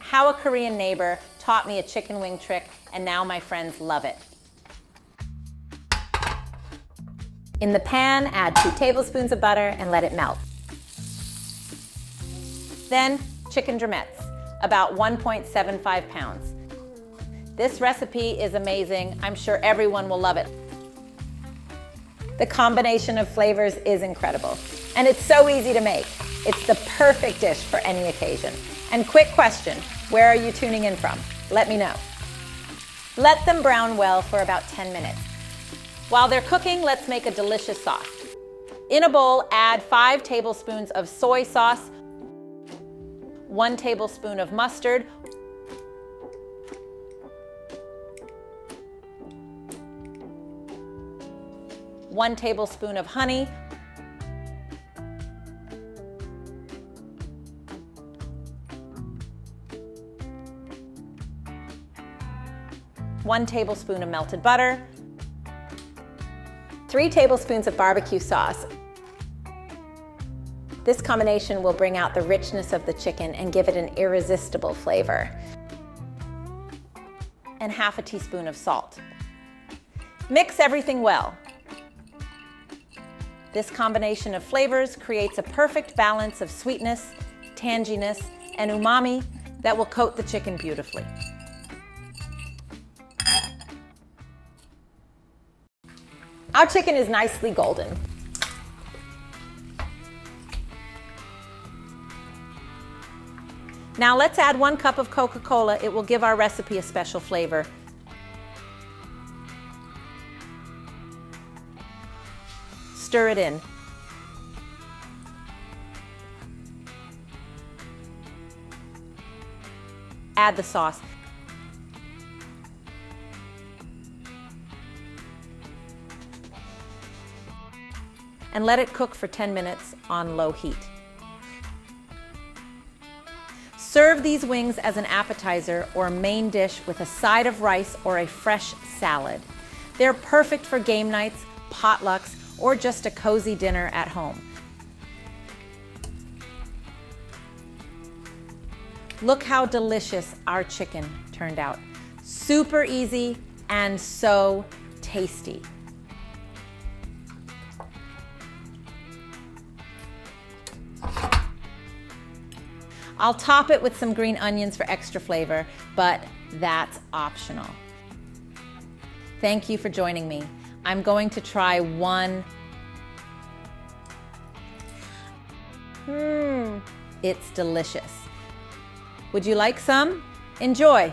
how a Korean neighbor taught me a chicken wing trick, and now my friends love it. In the pan, add 2 tablespoons of butter and let it melt. Then, chicken drumettes, about 1.75 pounds. This recipe is amazing. I'm sure everyone will love it. The combination of flavors is incredible, and it's so easy to make. It's the perfect dish for any occasion. And quick question, where are you tuning in from? Let me know. Let them brown well for about 10 minutes. While they're cooking, let's make a delicious sauce. In a bowl, add 5 tablespoons of soy sauce, 1 tablespoon of mustard, 1 tablespoon of honey, 1 tablespoon of melted butter, 3 tablespoons of barbecue sauce. This combination will bring out the richness of the chicken and give it an irresistible flavor. And half a teaspoon of salt. Mix everything well. This combination of flavors creates a perfect balance of sweetness, tanginess, and umami that will coat the chicken beautifully. Our chicken is nicely golden. Now let's add 1 cup of Coca-Cola. It will give our recipe a special flavor. Stir it in. Add the sauce. And let it cook for 10 minutes on low heat. Serve these wings as an appetizer or main dish with a side of rice or a fresh salad. They're perfect for game nights, potlucks, or just a cozy dinner at home. Look how delicious our chicken turned out. Super easy and so tasty. I'll top it with some green onions for extra flavor, but that's optional. Thank you for joining me. I'm going to try one. It's delicious. Would you like some? Enjoy.